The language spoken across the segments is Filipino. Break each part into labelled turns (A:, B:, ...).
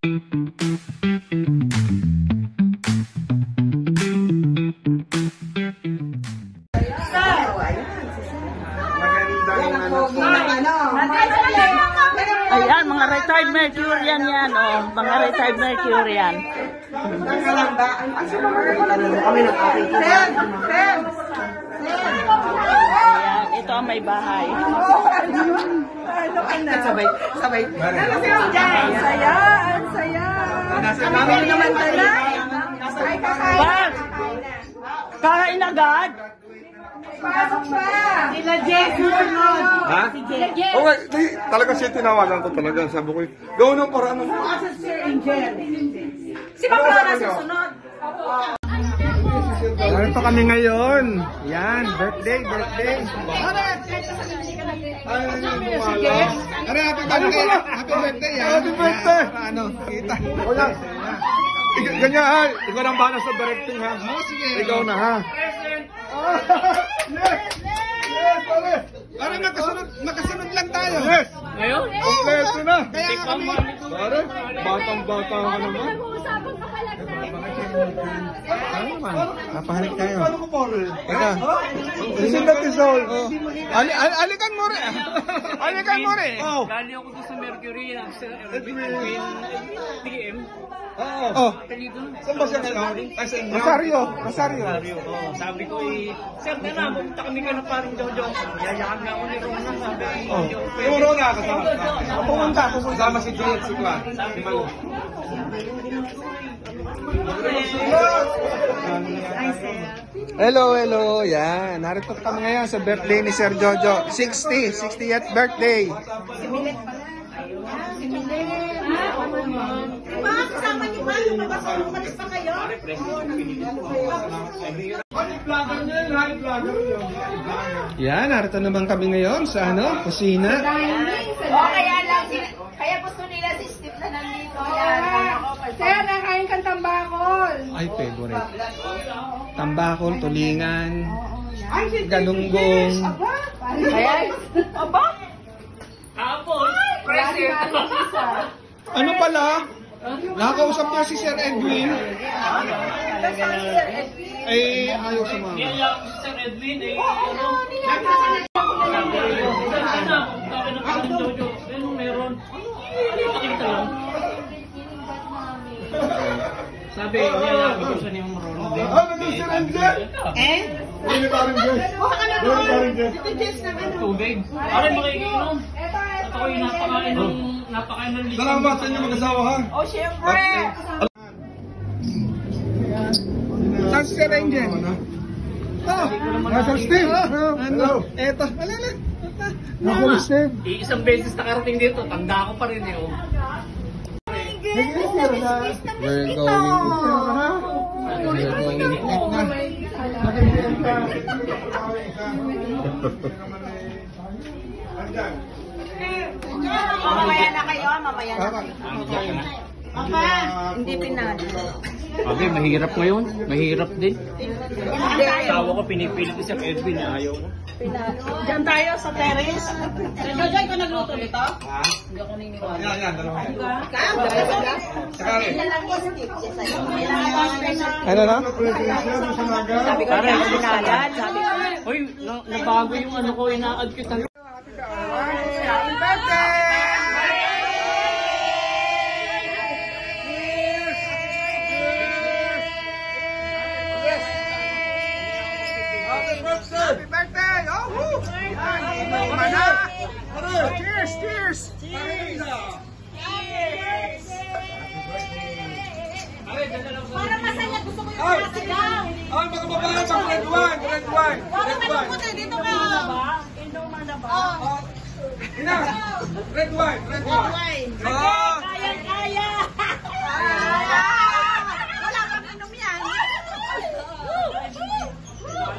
A: Ayan, mga retired Mercurian yan, oh. Mga retired Mercurian. Ayan, ito ang may bahay.
B: Sabay. Ang saya. Kami naman tayo.
A: Bak! Kain agad?
B: Pasok pa! Sila Jess, sunod!
C: Ha? Okay, talaga siya tinawagan ko talaga. Sabi ko, gawin ng paraan mo.
B: Sir Angel. Si Papa na susunod.
C: Narito kami ngayon. Yan, birthday.
B: Si Jess?
C: Happy birthday. Happy birthday. Ano, kita. Ganyan ha, ikaw ang bahala sa directing ha. Ikaw na ha. Yes, pare. Pare, makasunod lang tayo. Yes. Ngayon? Kompleto na. Kaya kami. Pare, batang-bata ka naman. Ano naman? Napahalik tayo. Ano ko, pare? Teka. Listen that is all. Alikan mo rin.
D: Gali ako doon sa Mercury sa PM.
C: Oo. Saan ba siya? Rosario.
D: Sabi ko sir, pumunta kami ka na parang Jojo. Yayakan na ako ni Rona. Sabi
C: Yung Rona, kasama. Pumunta. Kasama si Juliet, si Juan. Si Malo. Hello. Yan. Narito kami ngayon sa birthday ni Sir Jojo. 60th birthday.
B: Si Milet pala. Si Milet. Mga kasama niyo ba? Yung mabasang umalis pa kayo?
C: Yan, narito naman kami ngayon sa kusina.
B: Kaya gusto nila si Steve na nandito. Sir, nakain kang tambakol.
C: Ay, favorite. Tambakol, tulingan, galunggong.
B: Aba?
D: Tapos, present.
C: Ano pala? Nakakausap niya si Sir Edwin. Ay, ayaw sa mga.
D: Yan lang si Sir Edwin meron. Nakita lang. Sabi niya, gusto niya Ronald din.
C: Sir Angel? Ano parang Jess?
B: Ito Jess na ano?
D: Tubig. Pare, makikinom. At ako yung napakain ng liquid.
C: Salamat sa inyo mag-asawa ha.
B: Oh, syempre!
C: Saan si Sir Angel? Nasa Steve. Hello. Eto. Alala. Nasa Steve.
D: Isang beses nakarating dito, tanda ko pa rin
C: We're going.
B: Mamaya na kayo, mamaya na kayo. Papa, hindi pinali.
D: Sabi, mahirap ngayon. Mahirap din. Tawa ko, pinipilit ko sa Edwin, ayaw ko.
B: Diyan tayo sa terrace. Jojoy ko nagluto nito? Hindi ako niniwala.
C: Yan, dalawa yan.
B: Sakali.
C: Ano na?
B: Sabi ko, hindi ako binalan. Sabi ko,
D: Uy, nabago yung ano ko, ina-add kita.
C: Happy birthday! Happy birthday! Oh, woo! Cheers! Cheers!
B: para masaya, gusto ko yung nasigaw.
C: Oh, mga babae, pang red wine! Red wine!
B: Huwag ka malungkot eh, dito ka.
A: Inuman na ba?
C: Ina! Red wine! Red wine! Oh!
B: Kaya! Wala kang inom yan.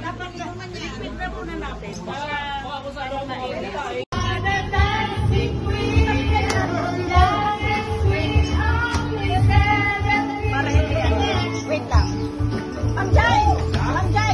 B: Dapat inuman yan. Liquid na muna natin. Para ako sa araw na init. Wait lang. Anjay! Anjay!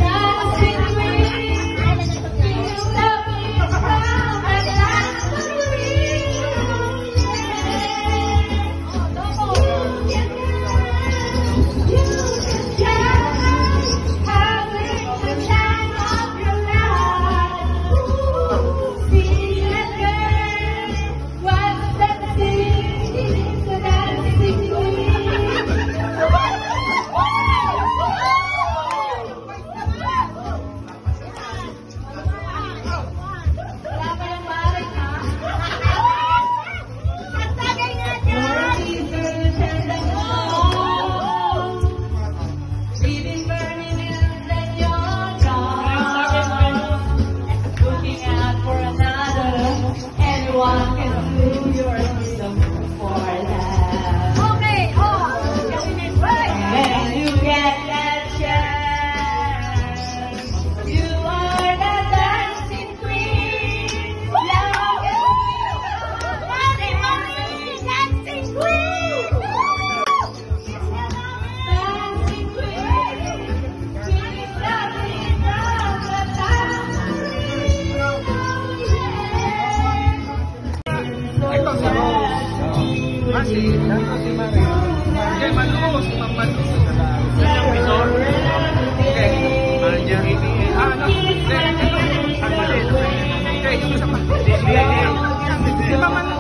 C: Okay, Manu. Si Ma'am Manu. Okay. Manager. Ano? Okay, yung isa pa. Si Ma'am Manu.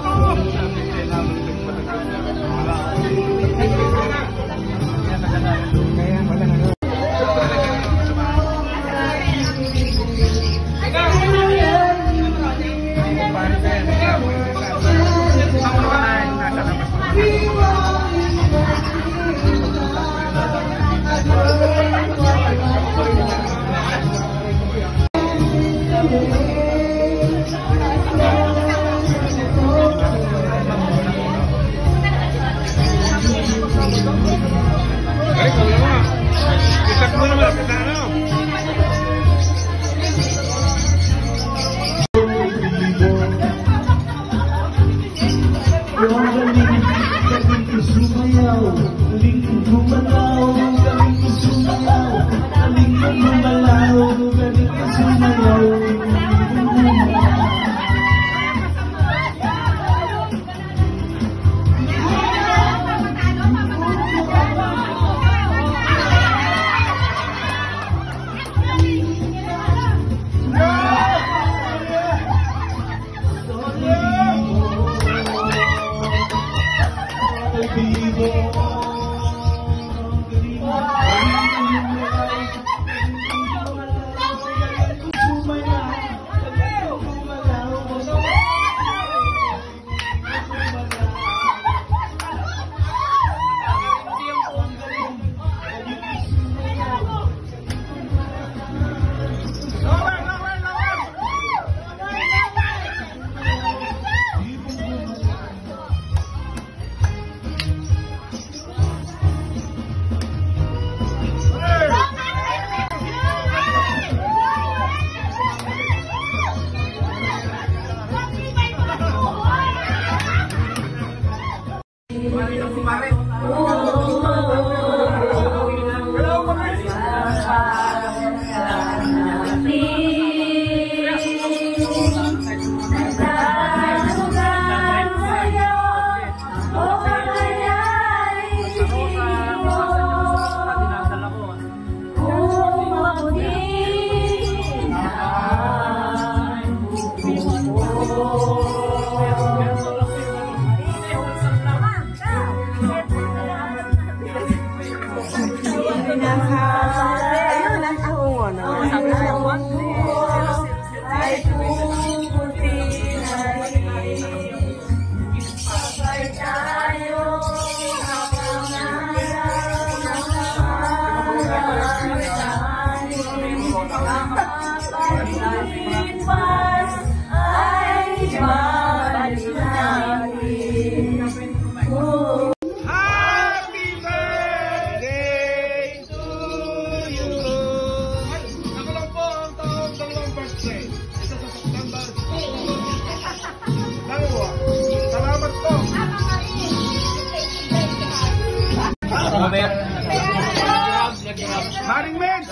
C: Maring Men,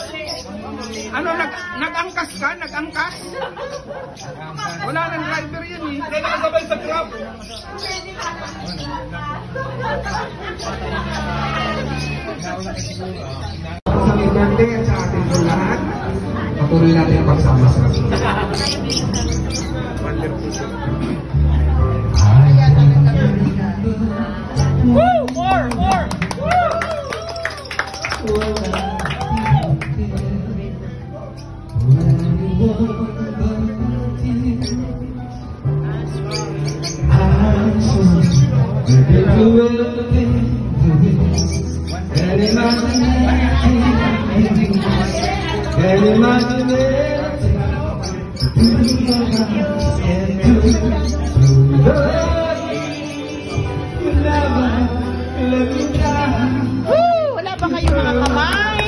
C: ano, nag-angkas ka? Nag-angkas? Wala nang driver yan eh. Hindi nakasabay sa grab.
E: Sa Ligante at sa ating lahat, patuloy natin ang pagsama-sama.
A: Woo! More! Wala ba kayo mga kamay?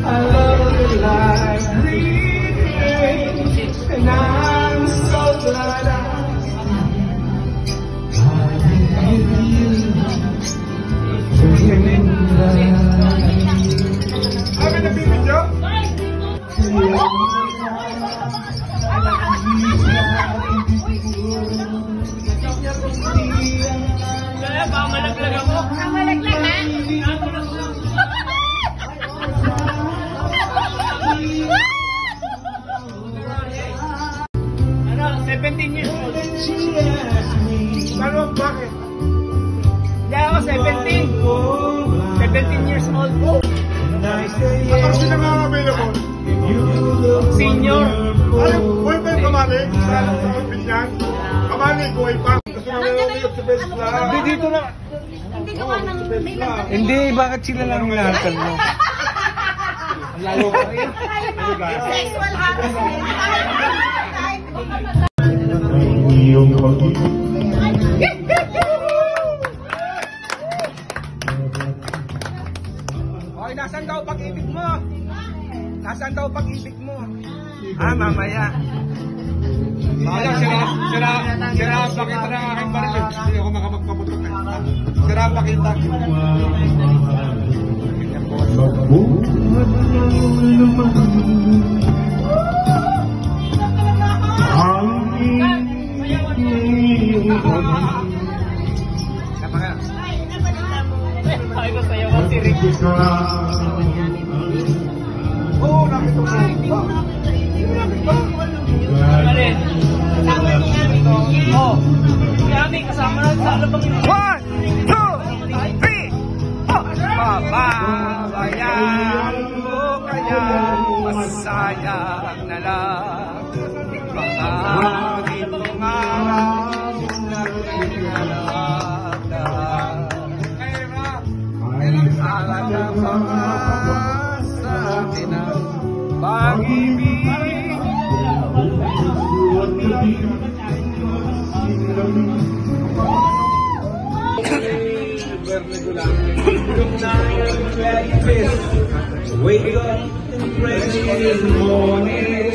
E: I love it like breathing, and I'm
C: Sino nga available?
D: Senior.
C: Ay, buhay pa yung kamali? Sa Binyan? Kamali, buhay pa. Kasi nangyayon sa best lang.
E: Hindi, dito na.
B: Hindi gawa ng nilang.
E: Hindi, bakit sila lang hinahakal mo? Lalo ka rin.
B: Sexual harassment.
E: Okay, nasaan daw pag-ibig mo? Nasaan daw pag-ibig mo? Mamaya.
C: Sira pa kita ng aking baril. Hindi ako makamagpaputok eh. Sira pa kita.
D: Ay, ko sa'yo ko si Rick.
C: Oo, nakita ko.
D: Ano rin? Oh, si Ami, kasama na sa alabang yun.
E: 1, 2, 3. Pababayaan ko kaya masayang na lang. Mga itong araw na pinalagdan. Alaga pa sa atin ang pag-ibig. Wake up and pray in the morning.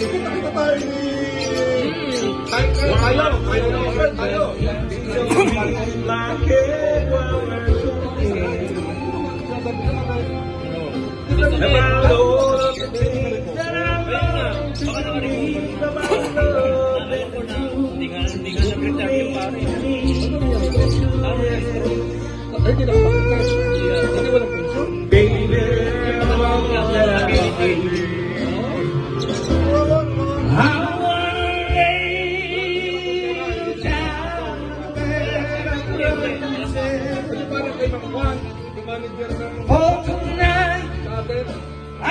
E: About all of the things that I've done, about love and
D: Hindi nga nag-retire yung pare.
E: baby, about that I need. I wanna lay down for tonight. I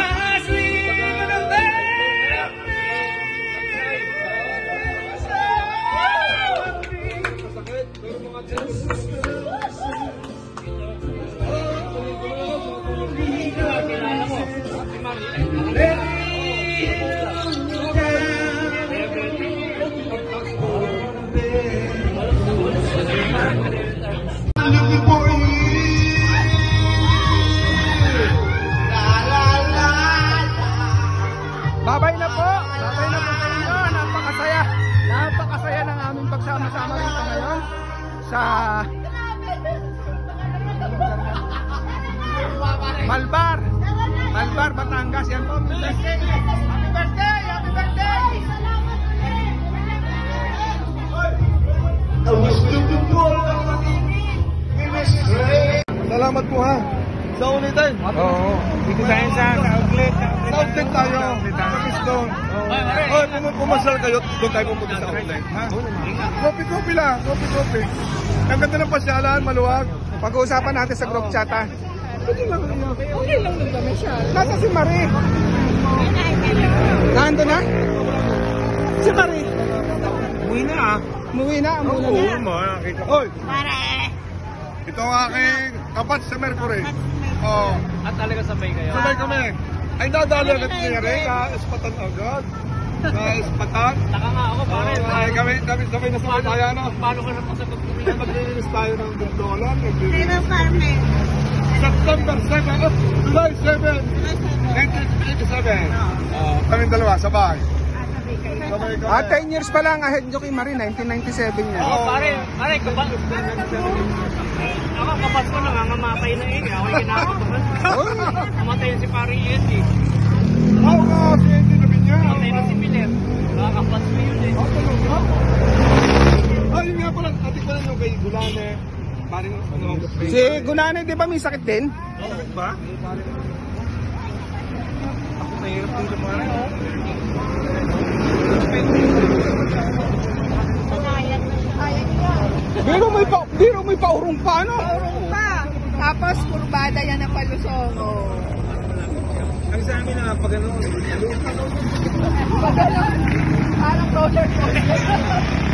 E: sleep in a Babay na po sa inyo. Napakasaya ng aming pagsama-sama rito ngayon sa Malbar, Batangas. Yan po. Happy birthday! Happy birthday!
C: Salamat po ha. Sa ulitin.
E: Oo. Dito tayo sa outlet.
C: Sa outlet tayo. Sa doon. Oy, pumasal kayo. Doon tayo pupunta sa outlet. Ha? Kopi-kopi lang. Kopi-kopi. Ang ganda ng pasyalan, maluwag.
E: Pag-uusapan natin sa group chat ha. Okay lang din kami siya. Nasa si Marie? Nando na? Si Marie? Umuwi na ah. Umuwi na?
C: Oy! Ito ang aking kapat sa Mercury. Oh.
D: At talaga sabay kayo.
C: Sabay kami. Ay, nadali agad niya rin. Ka-espatan agad. Ka-espatan.
D: Taka nga ako, pare.
C: Ay, kami sabay na sabay tayo, ano?
D: Paano ka napasagot ko niya?
C: Maglilinis tayo ng $1.
B: Sino farmer?
C: September 7, July 7, 1987. Kaming dalawa, sabay. Sabay kami.
E: 10 years pa lang ahead nyo kay Marie, 1997 yan.
D: Oo, pare, kapat. Ako, kapat ko nangangamatay na yun. Ako yung kinakabahan. Namatay na si pare Ian eh.
C: Oo nga, hindi na binya.
D: Namatay na si Miller. Nakakapat mo yun eh.
C: Ay, yun nga pala, atik pala yung kay Gulane. Paring ano,
E: Si Gulane, di ba may sakit din?
C: sakit ba? Ako mahirap din sa mga
E: Biro may paurong pa, ano?
B: Pa. Tapos kurbada yan ang palusong.
C: na nga pag ano.
E: Parang roller coaster.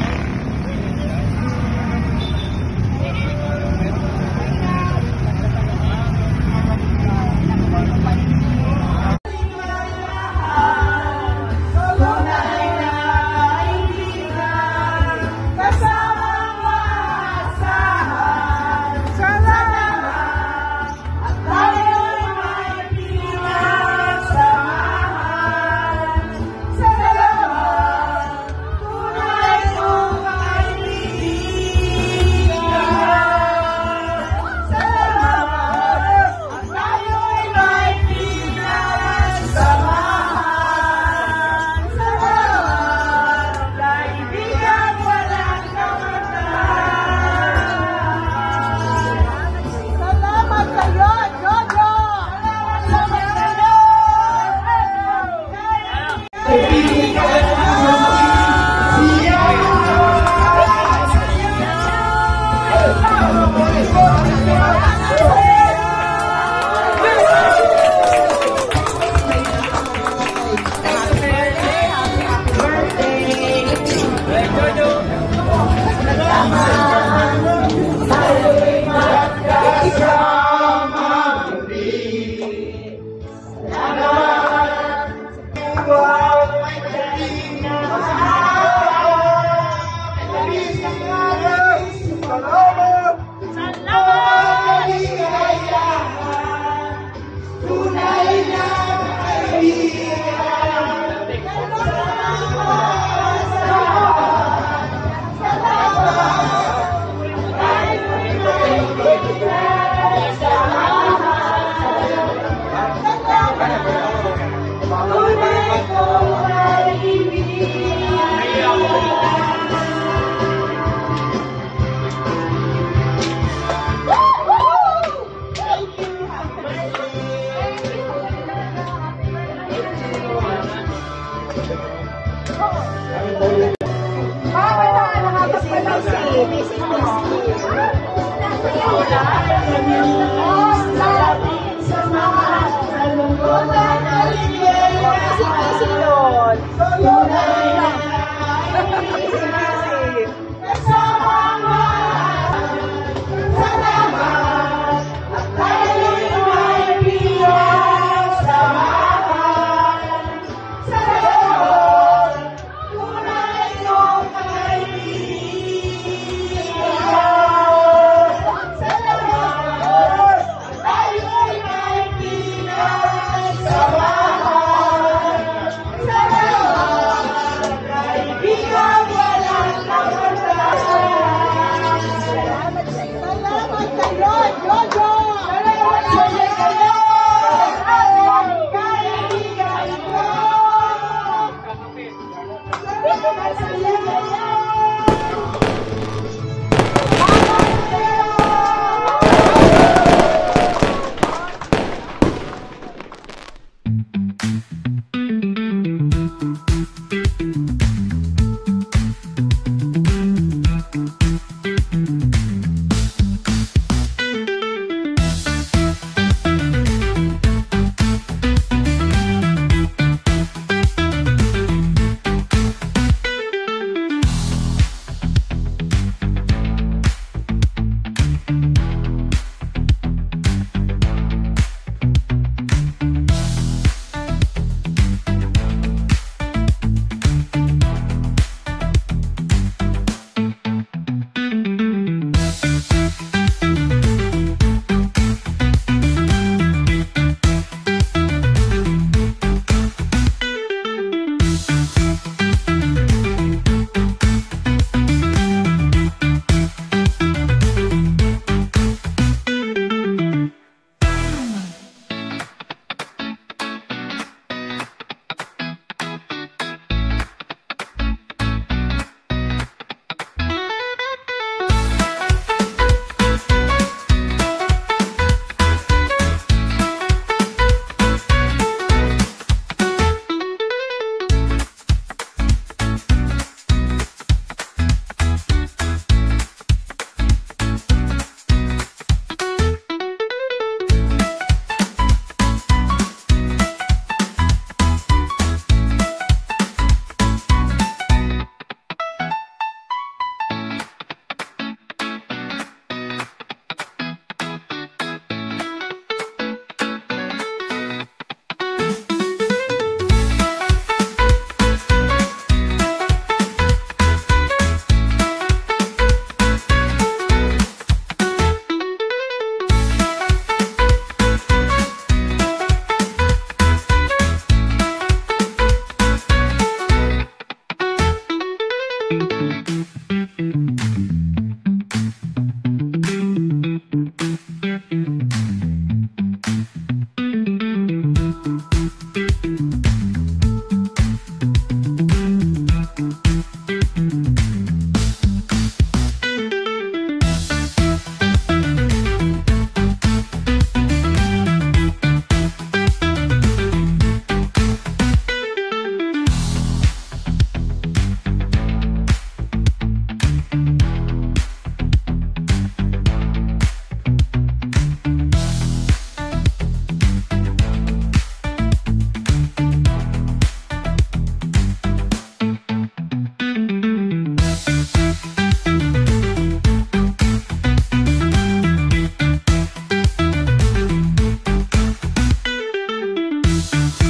C: Thank you.